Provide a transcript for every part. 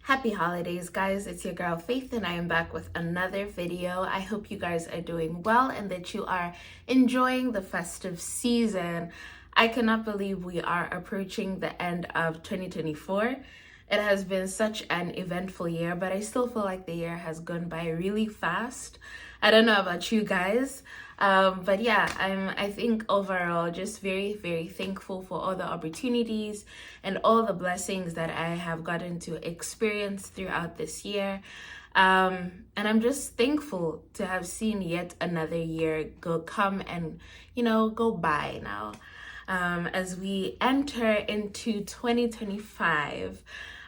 Happy holidays, guys. It's your girl Faith, and I am back with another video. I hope you guys are doing well and that you are enjoying the festive season. I cannot believe we are approaching the end of 2024. It has been such an eventful year, but I still feel like the year has gone by really fast. I don't know about you guys, but yeah, I think overall just very, very thankful for all the opportunities and all the blessings that I have gotten to experience throughout this year. And I'm just thankful to have seen yet another year come and, go by now. As we enter into 2025.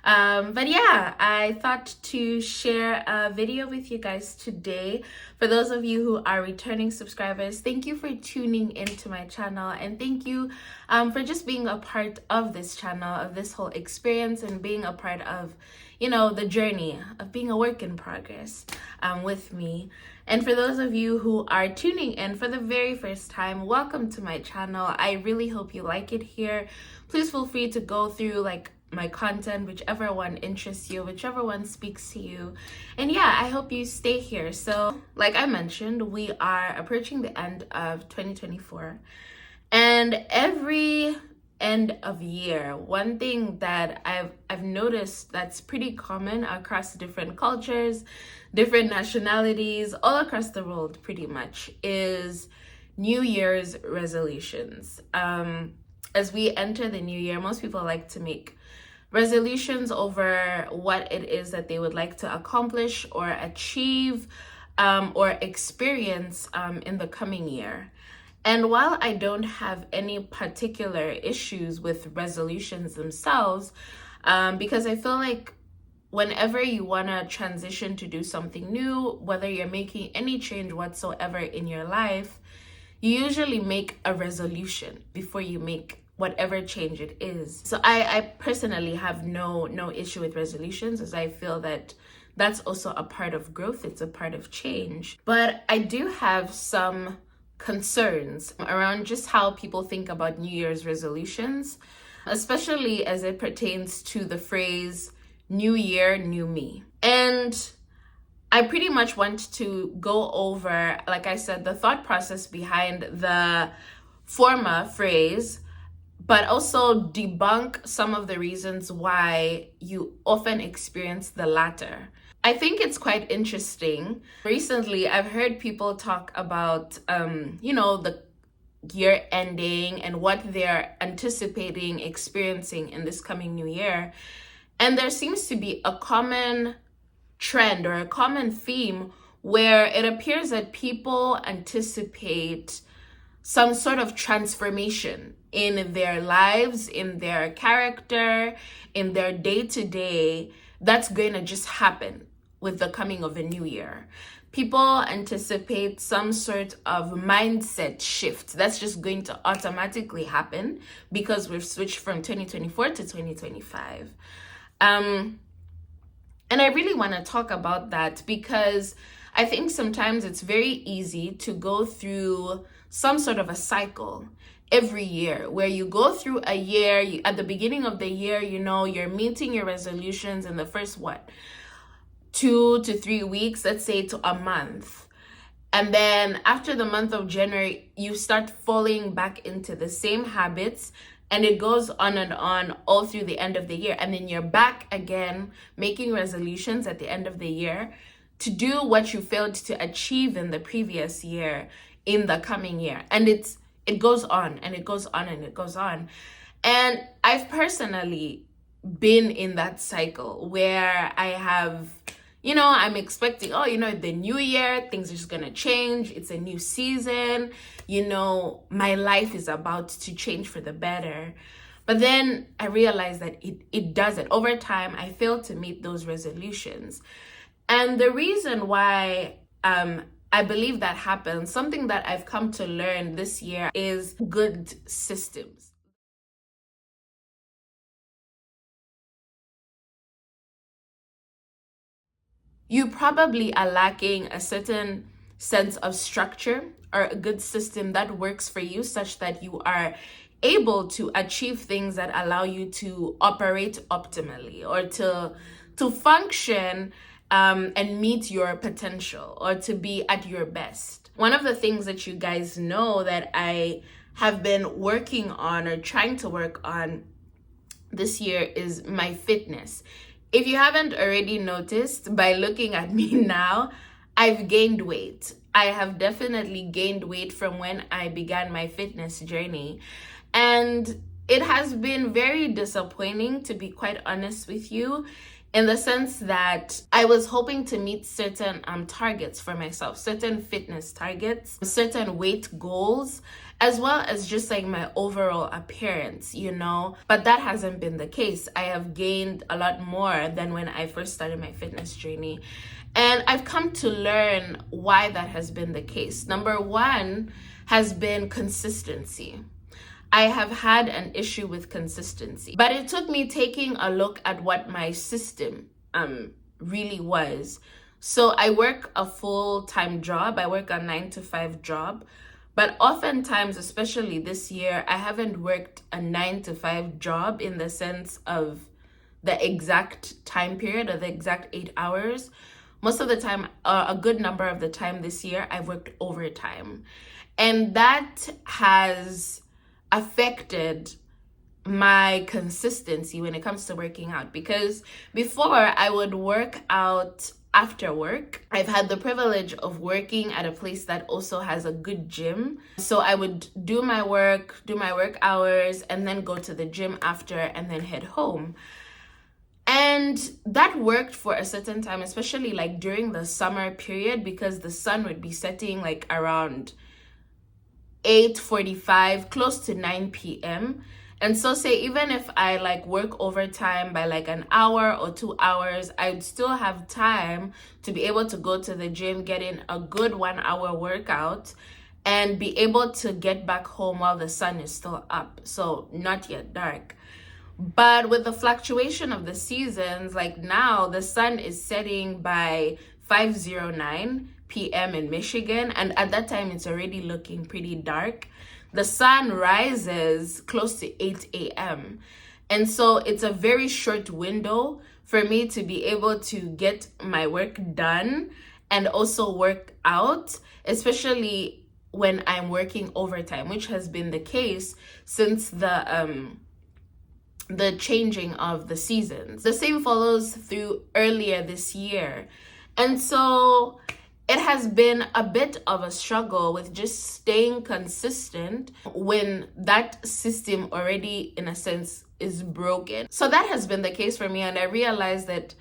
But yeah, I thought to share a video with you guys today. For those of you who are returning subscribers, thank you for tuning into my channel, and thank you for just being a part of this channel, of this whole experience, and being a part of, the journey of being a work in progress with me. And for those of you who are tuning in for the very first time, welcome to my channel. I really hope you like it here. Please feel free to go through my content, whichever one interests you, whichever one speaks to you. And yeah, I hope you stay here. So like I mentioned, we are approaching the end of 2024, and every end of year, one thing that I've noticed that's pretty common across different cultures, different nationalities, all across the world pretty much, is New Year's resolutions. As we enter the new year, most people like to make resolutions over what it is that they would like to accomplish or achieve or experience in the coming year. And while I don't have any particular issues with resolutions themselves, because I feel like whenever you want to transition to do something new, whether you're making any change whatsoever in your life, you usually make a resolution before you make whatever change it is. So I personally have no issue with resolutions, as I feel that that's also a part of growth. It's a part of change. But I do have some concerns around just how people think about New Year's resolutions, especially as it pertains to the phrase New Year, New Me. And I pretty much want to go over, like I said, the thought process behind the former phrase, but also debunk some of the reasons why you often experience the latter. I think it's quite interesting. Recently, I've heard people talk about, the year ending and what they're anticipating experiencing in this coming new year. And there seems to be a common trend or a common theme where it appears that people anticipate some sort of transformation in their lives, in their character, in their day-to-day, that's going to just happen with the coming of a new year. People anticipate some sort of mindset shift that's just going to automatically happen because we've switched from 2024 to 2025. And I really want to talk about that because I think sometimes it's very easy to go through some sort of a cycle every year where you go through a year, at the beginning of the year, you're meeting your resolutions in the first 2 to 3 weeks, let's say to a month. And then after the month of January, you start falling back into the same habits, and it goes on and on all through the end of the year. And then you're back again making resolutions at the end of the year to do what you failed to achieve in the previous year in the coming year. And it goes on and it goes on and it goes on. And I've personally been in that cycle where I have, I'm expecting, the new year, things are just going to change. It's a new season. My life is about to change for the better. But then I realized that it doesn't. Over time, I failed to meet those resolutions. And the reason why I believe that happens, something that I've come to learn this year, is good systems. You probably are lacking a certain sense of structure or a good system that works for you, such that you are able to achieve things that allow you to operate optimally or to to function and meet your potential, or to be at your best. One of the things that you guys know that I have been working on, or trying to work on this year, is my fitness. If you haven't already noticed by looking at me now, I've gained weight. I have definitely gained weight from when I began my fitness journey. And it has been very disappointing, to be quite honest with you, in the sense that I was hoping to meet certain targets for myself, certain fitness targets, certain weight goals, as well as just like my overall appearance, but that hasn't been the case. I have gained a lot more than when I first started my fitness journey. And I've come to learn why that has been the case. Number one has been consistency. I have had an issue with consistency, but it took me taking a look at what my system really was. So I work a full-time job. I work a 9-to-5 job, but oftentimes, especially this year, I haven't worked a 9-to-5 job in the sense of the exact time period, or the exact 8 hours. Most of the time, a good number of the time this year, I've worked overtime. And that has affected my consistency when it comes to working out, because before I would work out after work. I've had the privilege of working at a place that also has a good gym. So I would do my work hours, and then go to the gym after, and then head home. And that worked for a certain time, especially like during the summer period, because the sun would be setting like around 8:45, close to 9 p.m. And so say even if I like work overtime by like an hour or 2 hours, I'd still have time to be able to go to the gym, get in a good 1 hour workout, and be able to get back home while the sun is still up. So not yet dark. But with the fluctuation of the seasons, like now the sun is setting by 5:09 p.m. in Michigan, and at that time it's already looking pretty dark. The sun rises close to 8 a.m. And so it's a very short window for me to be able to get my work done and also work out, especially when I'm working overtime, which has been the case since the changing of the seasons. The same follows through earlier this year. And so it has been a bit of a struggle with just staying consistent when that system already, in a sense, is broken. So that has been the case for me, and I realized that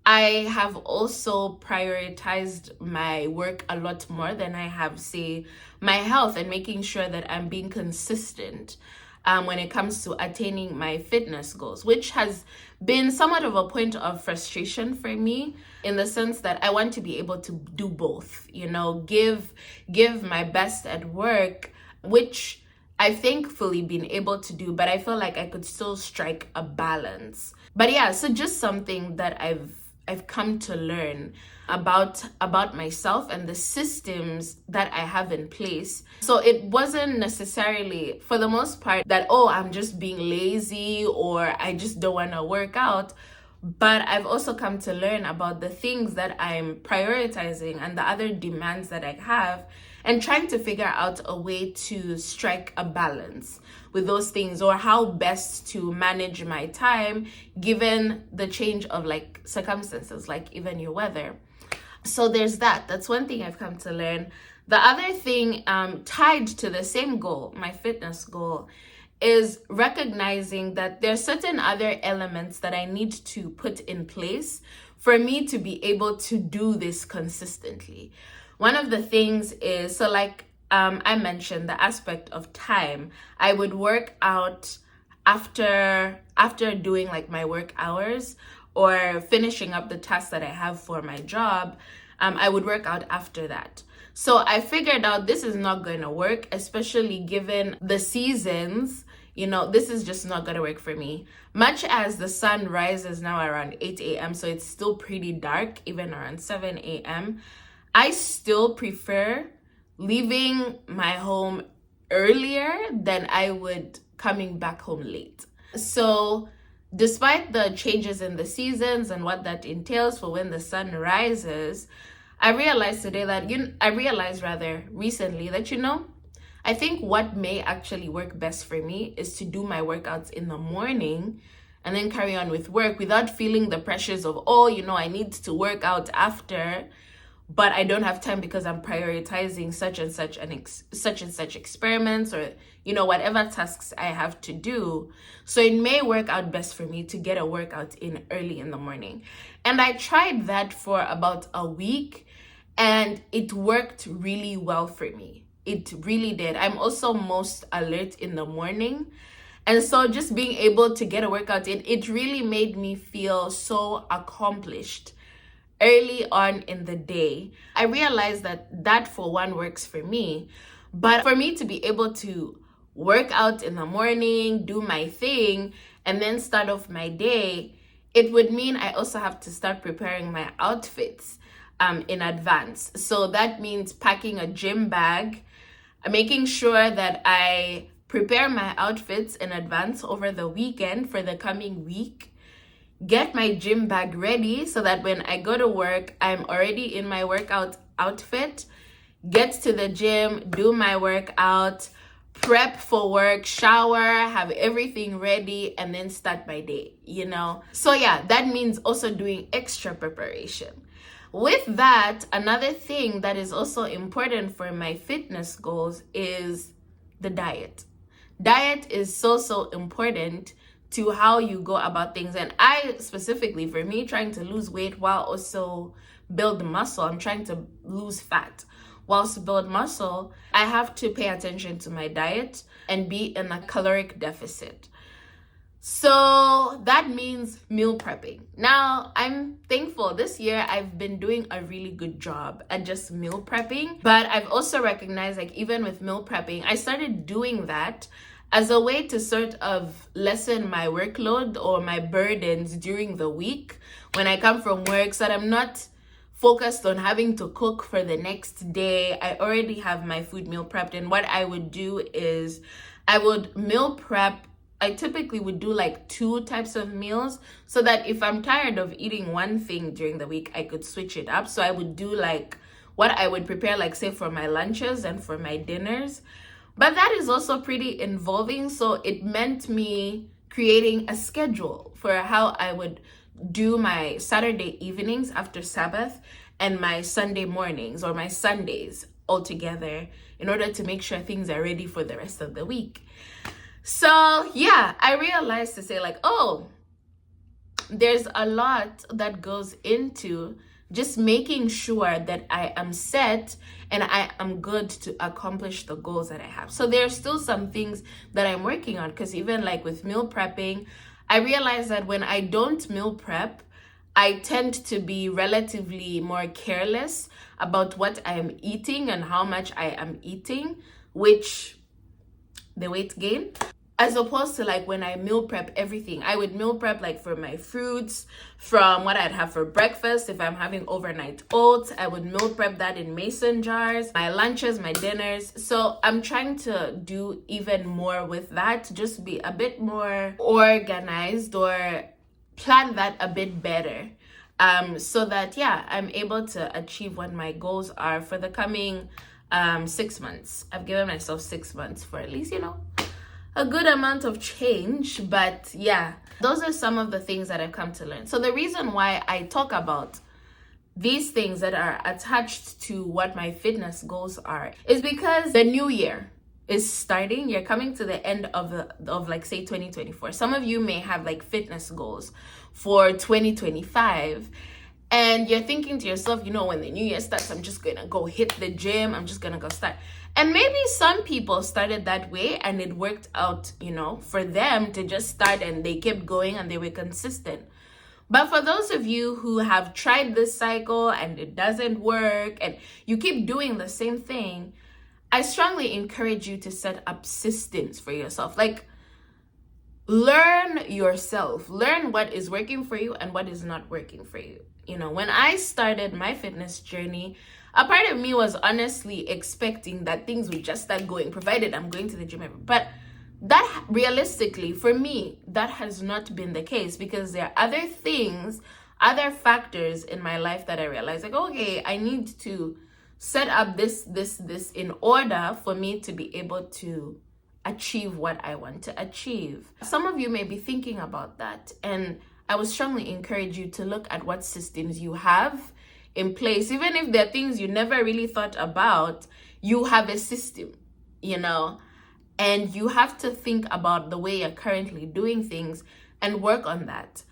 I have also prioritized my work a lot more than I have, say, my health, and making sure that I'm being consistent when it comes to attaining my fitness goals, which has been somewhat of a point of frustration for me, in the sense that I want to be able to do both, give my best at work, which I've thankfully been able to do, but I feel like I could still strike a balance. But yeah, so just something that I've come to learn about myself and the systems that I have in place. So it wasn't necessarily, for the most part, that, oh, I'm just being lazy or I just don't want to work out. But I've also come to learn about the things that I'm prioritizing and the other demands that I have, and trying to figure out a way to strike a balance with those things, or how best to manage my time given the change of like circumstances, like even your weather. So there's that's one thing I've come to learn. The other thing tied to the same goal, my fitness goal, is recognizing that there's certain other elements that I need to put in place for me to be able to do this consistently. One of the things is, so like I mentioned, the aspect of time. I would work out after doing like my work hours, or finishing up the tasks that I have for my job. I would work out after that. So I figured out this is not going to work, especially given the seasons. This is just not going to work for me. Much as the sun rises now around 8 a.m., so it's still pretty dark, even around 7 a.m., I still prefer leaving my home earlier than I would coming back home late. So despite the changes in the seasons and what that entails for when the sun rises, I realized recently that, I think what may actually work best for me is to do my workouts in the morning and then carry on with work without feeling the pressures of, I need to work out after, but I don't have time because I'm prioritizing such and such experiments, or whatever tasks I have to do. So it may work out best for me to get a workout in early in the morning. And I tried that for about a week, and it worked really well for me. It really did. I'm also most alert in the morning. And so just being able to get a workout in, it really made me feel so accomplished early on in the day. I realized that for one works for me. But for me to be able to work out in the morning, do my thing, and then start off my day, it would mean I also have to start preparing my outfits in advance. So that means packing a gym bag, making sure that I prepare my outfits in advance over the weekend for the coming week, get my gym bag ready so that when I go to work, I'm already in my workout outfit, get to the gym, do my workout, prep for work, shower, have everything ready, and then start my day, So yeah, that means also doing extra preparation. With that, another thing that is also important for my fitness goals is the diet. Diet is so important to how you go about things. And I specifically, for me, trying to lose weight while also build muscle, I'm trying to lose fat whilst to build muscle, I have to pay attention to my diet and be in a caloric deficit. So that means meal prepping. Now, I'm thankful this year I've been doing a really good job at just meal prepping, but I've also recognized, like, even with meal prepping, I started doing that as a way to sort of lessen my workload or my burdens during the week when I come from work, so that I'm not focused on having to cook for the next day. I already have my food meal prepped, and what I would do is I would meal prep. I typically would do like 2 types of meals so that if I'm tired of eating one thing during the week, I could switch it up. So I would do like what I would prepare, like say for my lunches and for my dinners. But that is also pretty involving. So it meant me creating a schedule for how I would do my Saturday evenings after Sabbath and my Sunday mornings or my Sundays all together in order to make sure things are ready for the rest of the week. So yeah, I realized to say like, there's a lot that goes into just making sure that I am set and I am good to accomplish the goals that I have. So there are still some things that I'm working on, because even like with meal prepping, I realized that when I don't meal prep, I tend to be relatively more careless about what I am eating and how much I am eating, which the weight gain. As opposed to like when I meal prep everything, I would meal prep like for my fruits, from what I'd have for breakfast. If I'm having overnight oats, I would meal prep that in mason jars, my lunches, my dinners. So I'm trying to do even more with that, to just be a bit more organized or plan that a bit better. So that, I'm able to achieve what my goals are for the coming 6 months. I've given myself 6 months for at least, a good amount of change. But those are some of the things that I've come to learn. So the reason why I talk about these things that are attached to what my fitness goals are is because the new year is starting. You're coming to the end of like say 2024. Some of you may have like fitness goals for 2025. And you're thinking to yourself, when the new year starts, I'm just going to go hit the gym. I'm just going to go start. And maybe some people started that way and it worked out, for them to just start, and they kept going and they were consistent. But for those of you who have tried this cycle and it doesn't work and you keep doing the same thing, I strongly encourage you to set up systems for yourself. Like, learn yourself. Learn what is working for you and what is not working for you. When I started my fitness journey, a part of me was honestly expecting that things would just start going, provided I'm going to the gym. But That realistically, for me, that has not been the case, because there are other things, other factors in my life that I realize, like, okay, I need to set up this in order for me to be able to achieve what I want to achieve. Some of you may be thinking about that, and I would strongly encourage you to look at what systems you have in place. Even if there are things you never really thought about, you have a system, you know, and you have to think about the way you're currently doing things and work on that.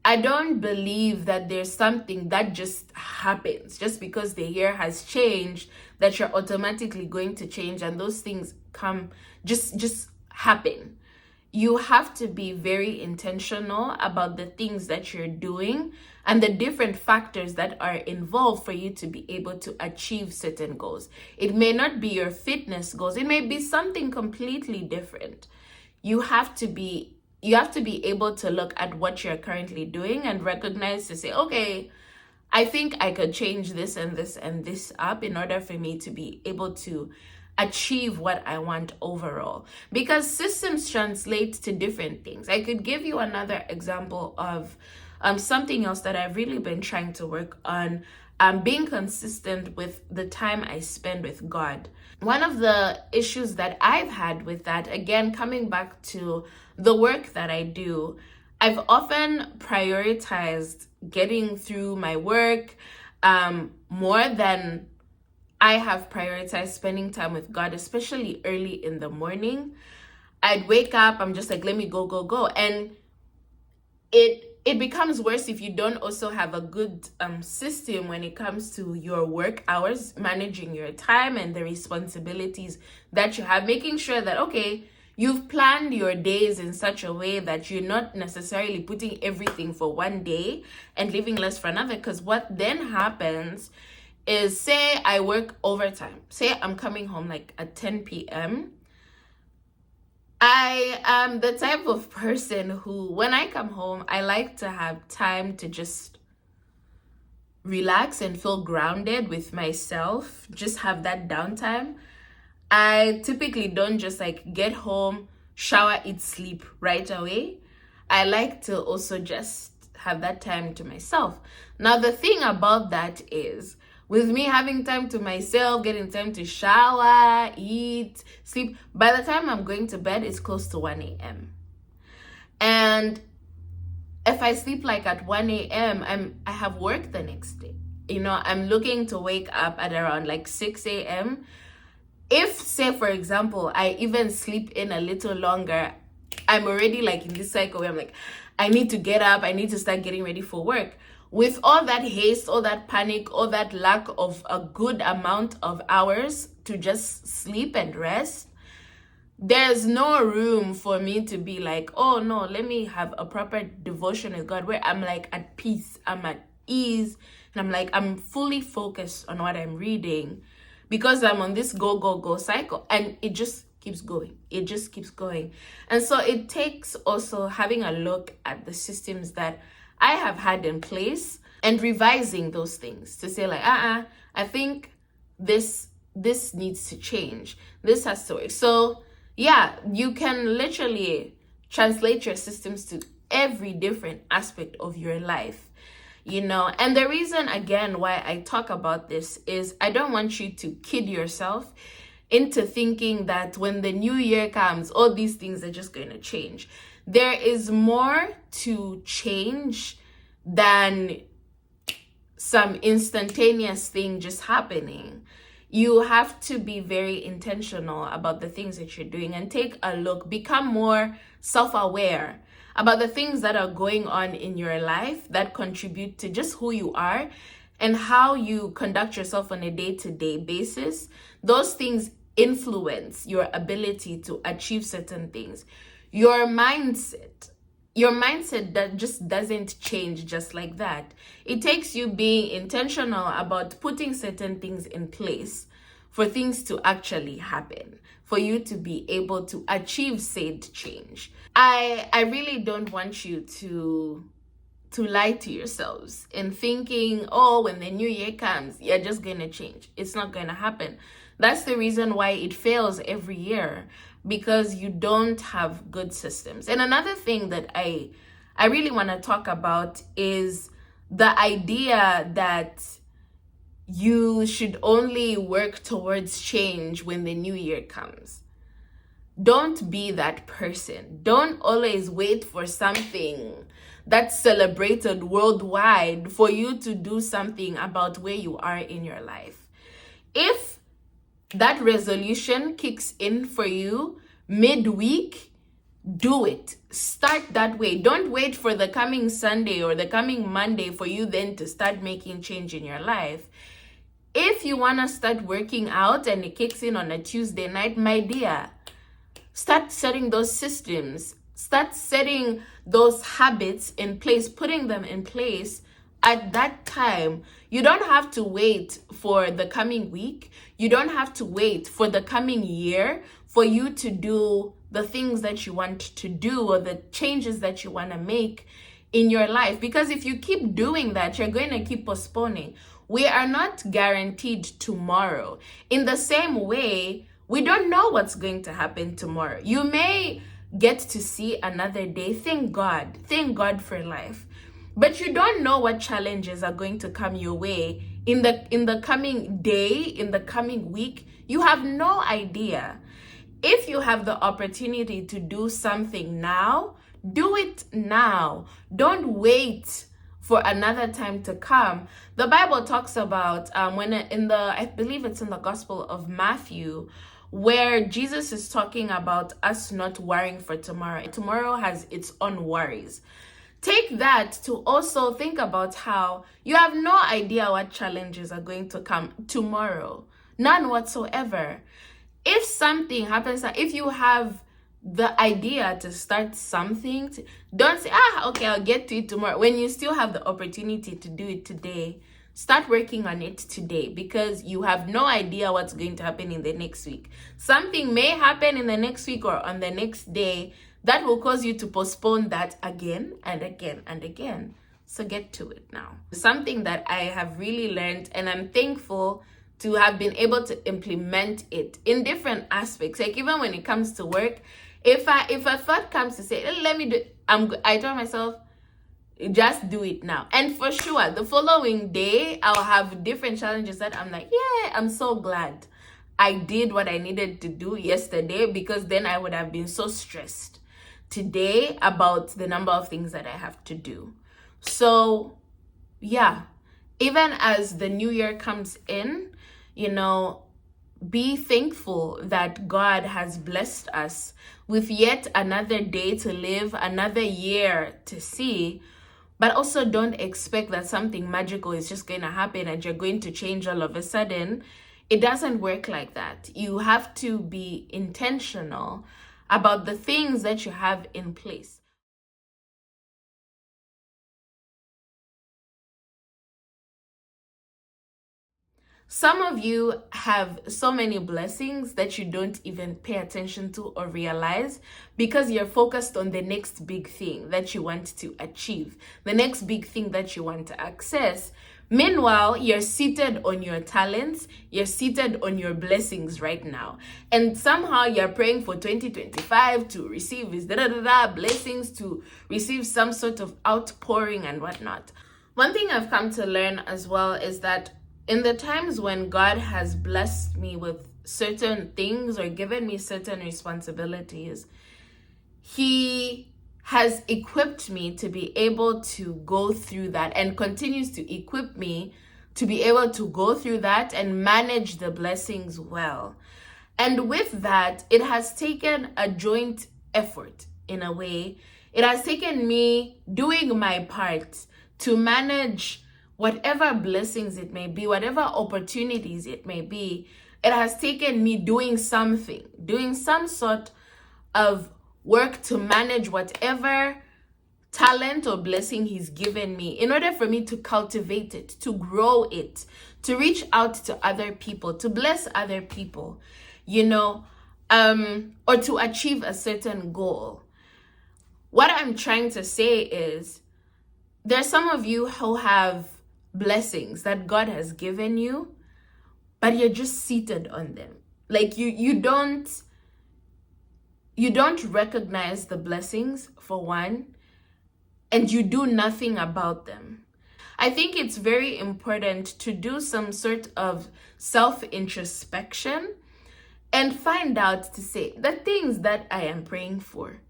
I don't believe that there's something that just happens just because the year has changed, that you're automatically going to change and those things come just happen. You have to be very intentional about the things that you're doing and the different factors that are involved for you to be able to achieve certain goals. It may not be your fitness goals. It may be something completely different. You have to be able to look at what you're currently doing and recognize, to say, okay, I think I could change this and this and this up in order for me to be able to achieve what I want overall. Because systems translate to different things. I could give you another example of something else that I've really been trying to work on, being consistent with the time I spend with God. One of the issues that I've had with that, again, coming back to the work that I do, I've often prioritized getting through my work more than I have prioritized spending time with God, especially early in the morning. I'd wake up, I'm just like, let me go, go, go. And it becomes worse if you don't also have a good system when it comes to your work hours, managing your time and the responsibilities that you have, making sure that, okay, you've planned your days in such a way that you're not necessarily putting everything for one day and leaving less for another. Because what then happens is, say I work overtime, say I'm coming home like at 10 p.m. I am the type of person who, when I come home, I like to have time to just relax and feel grounded with myself, just have that downtime. I typically don't just like get home, shower, eat, sleep right away. I like to also just have that time to myself. Now, the thing about that is, with me having time to myself, getting time to shower, eat, sleep, by the time I'm going to bed, it's close to 1 a.m. And if I sleep like at 1 a.m., I have work the next day. You know, I'm looking to wake up at around like 6 a.m. If, say, for example, I even sleep in a little longer, I'm already like in this cycle where I'm like, I need to get up, I need to start getting ready for work. With all that haste, all that panic, all that lack of a good amount of hours to just sleep and rest, there's no room for me to be like, oh no, let me have a proper devotion with God where I'm like at peace, I'm at ease, and I'm like, I'm fully focused on what I'm reading, because I'm on this go, go, go cycle, and it just keeps going. It just keeps going. And so it takes also having a look at the systems that I have had in place and revising those things to say like, I think this needs to change. This has to work. So yeah, you can literally translate your systems to every different aspect of your life, you know. And the reason, again, why I talk about this is I don't want you to kid yourself into thinking that when the new year comes, all these things are just going to change. There is more to change than some instantaneous thing just happening. You have to be very intentional about the things that you're doing and take a look, become more self-aware about the things that are going on in your life that contribute to just who you are and how you conduct yourself on a day-to-day basis. Those things influence your ability to achieve certain things. Your mindset that just doesn't change just like that. It takes you being intentional about putting certain things in place for things to actually happen, for you to be able to achieve said change. I really don't want you to lie to yourselves in thinking, oh, when the new year comes, you're just going to change. It's not going to happen. That's the reason why it fails every year. because you don't have good systems. And another thing that I really want to talk about is the idea that you should only work towards change when the new year comes. Don't be that person. Don't always wait for something that's celebrated worldwide for you to do something about where you are in your life. If that resolution kicks in for you midweek, do it. Start that way. Don't wait for the coming Sunday or the coming Monday for you then to start making change in your life. If you want to start working out and it kicks in on a Tuesday night, my dear, start setting those systems. Start setting those habits in place, putting them in place at that time. You don't have to wait for the coming week. You don't have to wait for the coming year for you to do the things that you want to do or the changes that you want to make in your life. Because if you keep doing that, you're going to keep postponing. We are not guaranteed tomorrow. In the same way, we don't know what's going to happen tomorrow. You may get to see another day. Thank God. Thank God for life. But you don't know what challenges are going to come your way in the coming day, in the coming week. You have no idea. If you have the opportunity to do something now, do it now. Don't wait for another time to come. The Bible talks about I believe it's in the Gospel of Matthew, where Jesus is talking about us not worrying for tomorrow. Tomorrow has its own worries. Take that to also think about how you have no idea what challenges are going to come tomorrow. None whatsoever. If something happens, if you have the idea to start something, don't say, okay, I'll get to it tomorrow, when you still have the opportunity to do it today. Start working on it today, because you have no idea what's going to happen in the next week. Something may happen in the next week or on the next day that will cause you to postpone that again and again and again. So get to it now. Something that I have really learned, and I'm thankful to have been able to implement it in different aspects. Like even when it comes to work, if a thought comes to say, let me do it, I tell myself, just do it now. And for sure, the following day, I'll have different challenges that I'm like, yeah, I'm so glad I did what I needed to do yesterday, because then I would have been so stressed today about the number of things that I have to do. So yeah, even as the new year comes in, be thankful that God has blessed us with yet another day to live, another year to see. But also don't expect that something magical is just going to happen and you're going to change all of a sudden. It doesn't work like that. You have to be intentional about the things that you have in place. Some of you have so many blessings that you don't even pay attention to or realize, because you're focused on the next big thing that you want to achieve, the next big thing that you want to access. Meanwhile, you're seated on your talents, you're seated on your blessings right now. And somehow you're praying for 2025 to receive his blessings, to receive some sort of outpouring and whatnot. One thing I've come to learn as well is that in the times when God has blessed me with certain things or given me certain responsibilities, He has equipped me to be able to go through that, and continues to equip me to be able to go through that and manage the blessings well. And with that, it has taken a joint effort in a way. It has taken me doing my part to manage whatever blessings it may be, whatever opportunities it may be. It has taken me doing something, doing some sort of work to manage whatever talent or blessing He's given me, in order for me to cultivate it, to grow it, to reach out to other people, to bless other people, or to achieve a certain goal. What I'm trying to say is, there's some of you who have blessings that God has given you, but you're just seated on them. Like you don't you don't recognize the blessings, for one, and you do nothing about them. I think it's very important to do some sort of self-introspection and find out, to say, the things that I am praying for,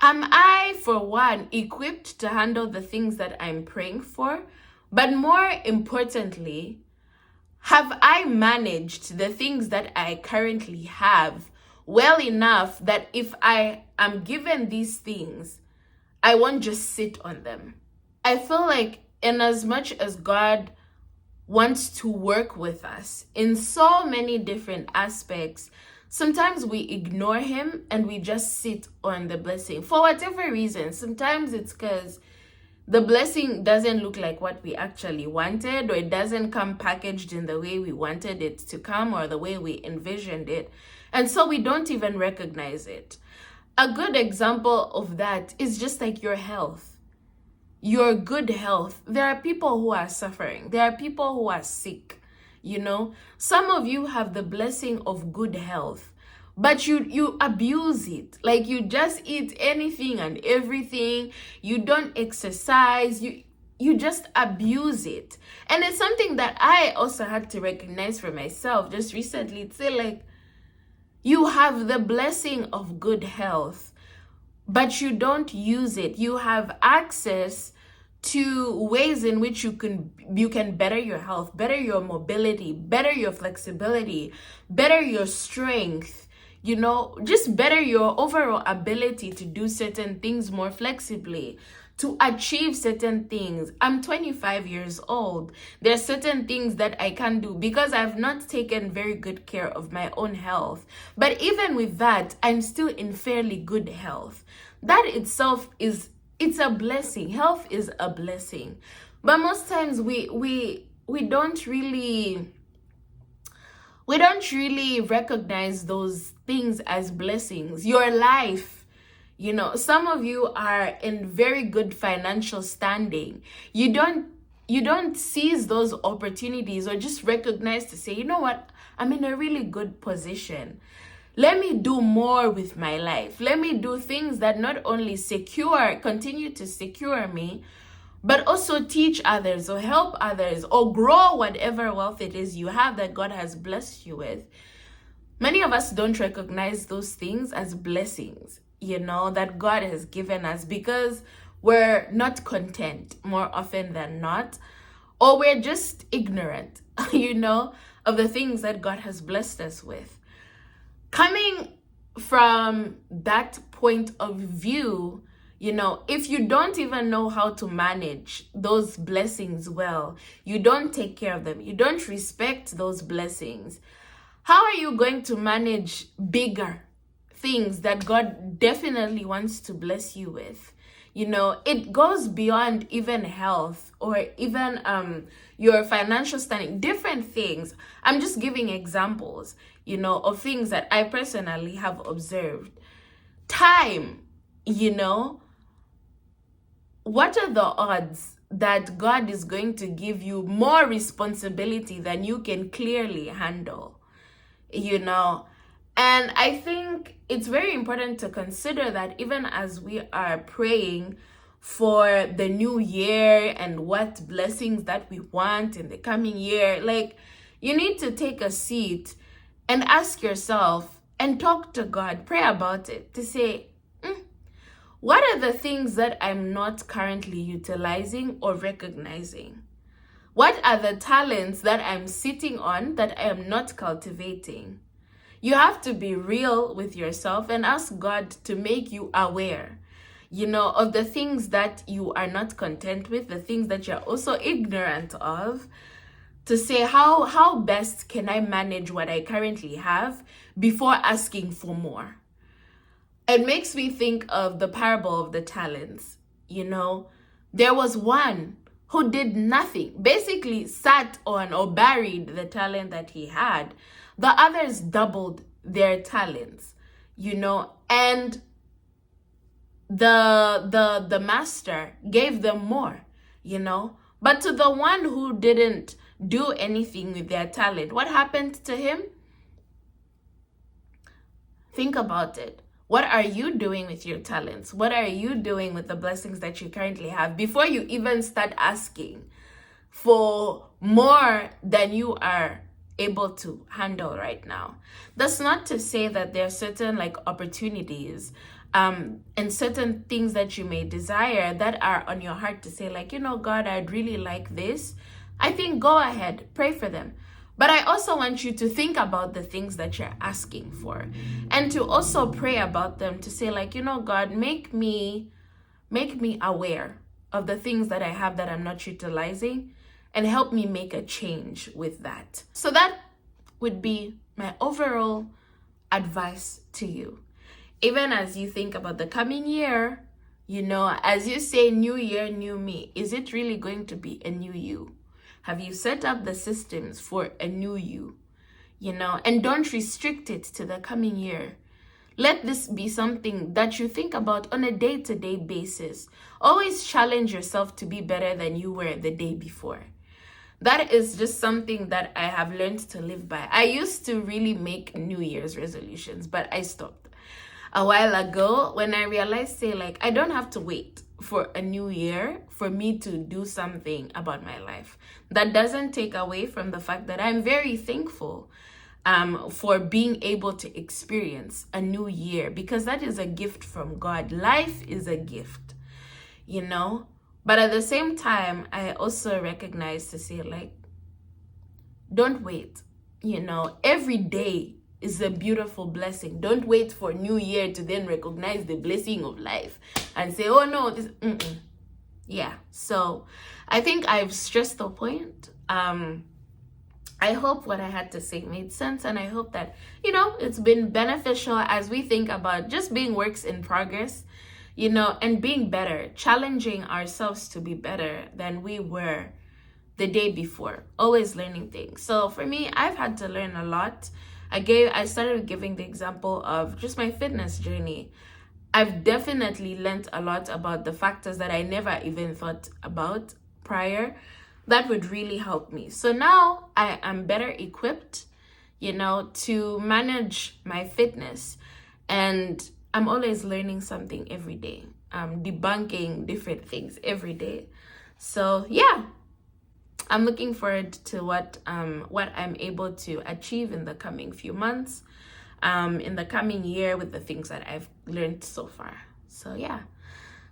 am I, for one, equipped to handle the things that I'm praying for? But more importantly, have I managed the things that I currently have well enough that if I am given these things, I won't just sit on them? I feel like, in as much as God wants to work with us in so many different aspects, sometimes we ignore him and we just sit on the blessing for whatever reason. Sometimes it's because the blessing doesn't look like what we actually wanted, or it doesn't come packaged in the way we wanted it to come, or the way we envisioned it. And so we don't even recognize it. A good example of that is just like your health. Your good health. There are people who are suffering. There are people who are sick. Some of you have the blessing of good health, but you abuse it. Like, you just eat anything and everything. You don't exercise. You just abuse it. And it's something that I also had to recognize for myself just recently. To say, like, you have the blessing of good health, but you don't use it. You have access to ways in which you can better your health, better your mobility, better your flexibility, better your strength, just better your overall ability to do certain things more flexibly, to achieve certain things. I'm 25 years old. There are certain things that I can do because I've not taken very good care of my own health. But even with that, I'm still in fairly good health. That itself it's a blessing. Health is a blessing. But most times we don't really recognize those things as blessings. Your life, some of you are in very good financial standing. You don't seize those opportunities or just recognize to say, you know what, I'm in a really good position. Let me do more with my life. Let me do things that not only continue to secure me, but also teach others or help others or grow whatever wealth it is you have that God has blessed you with. Many of us don't recognize those things as blessings, that God has given us, because we're not content more often than not, or we're just ignorant, of the things that God has blessed us with. Coming from that point of view, if you don't even know how to manage those blessings well, you don't take care of them, you don't respect those blessings, how are you going to manage bigger things that God definitely wants to bless you with? It goes beyond even health or even your financial standing, different things. I'm just giving examples, of things that I personally have observed. Time, what are the odds that God is going to give you more responsibility than you can clearly handle? And I think it's very important to consider that even as we are praying for the new year and what blessings that we want in the coming year, like, you need to take a seat and ask yourself and talk to God, pray about it, to say, what are the things that I'm not currently utilizing or recognizing? What are the talents that I'm sitting on that I am not cultivating? You have to be real with yourself and ask God to make you aware, of the things that you are not content with, the things that you're also ignorant of, to say, how best can I manage what I currently have before asking for more? It makes me think of the parable of the talents. There was one who did nothing, basically sat on or buried the talent that he had. The others doubled their talents, and the master gave them more, But to the one who didn't do anything with their talent, what happened to him? think about it. What are you doing with your talents? What are you doing with the blessings that you currently have before you even start asking for more than you are able to handle right now? That's not to say that there are certain like opportunities and certain things that you may desire that are on your heart to say like, God, I'd really like this. I think go ahead, pray for them. But I also want you to think about the things that you're asking for and to also pray about them, to say like, God, make me aware of the things that I have that I'm not utilizing and help me make a change with that. So that would be my overall advice to you. Even as you think about the coming year, as you say, new year, new me, is it really going to be a new you? Have you set up the systems for a new you? And don't restrict it to the coming year. Let this be something that you think about on a day-to-day basis. Always challenge yourself to be better than you were the day before. That is just something that I have learned to live by. I used to really make New Year's resolutions, but I stopped a while ago when I realized, I don't have to wait for a new year for me to do something about my life. That doesn't take away from the fact that I'm very thankful for being able to experience a new year, because that is a gift from God. Life is a gift, But at the same time, I also recognize to say, don't wait. Every day is a beautiful blessing. Don't wait for New Year to then recognize the blessing of life and say, oh no, this, yeah. So I think I've stressed the point. I hope what I had to say made sense, and I hope that, it's been beneficial as we think about just being works in progress, and being better, challenging ourselves to be better than we were the day before, always learning things. So for me, I've had to learn a lot. I started giving the example of just my fitness journey. I've definitely learned a lot about the factors that I never even thought about prior. That would really help me. So now I am better equipped, to manage my fitness. And I'm always learning something every day. I'm debunking different things every day. So yeah, I'm looking forward to what I'm able to achieve in the coming few months, in the coming year, with the things that I've learned so far. So yeah,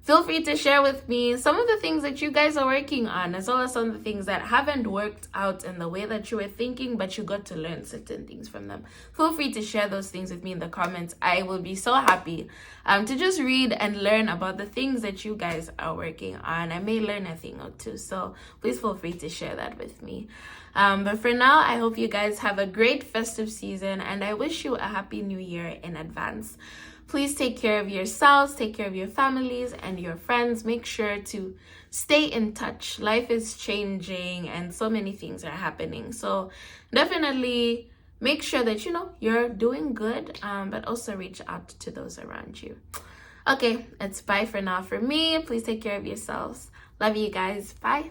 feel free to share with me some of the things that you guys are working on, as well as some of the things that haven't worked out in the way that you were thinking, but you got to learn certain things from them. Feel free to share those things with me in the comments. I will be so happy to just read and learn about the things that you guys are working on. I may learn a thing or two, so please feel free to share that with me. But for now, I hope you guys have a great festive season, and I wish you a happy new year in advance. Please take care of yourselves, take care of your families and your friends. Make sure to stay in touch. Life is changing and so many things are happening. So definitely make sure that, you're doing good, but also reach out to those around you. Okay, it's bye for now for me. Please take care of yourselves. Love you guys. Bye.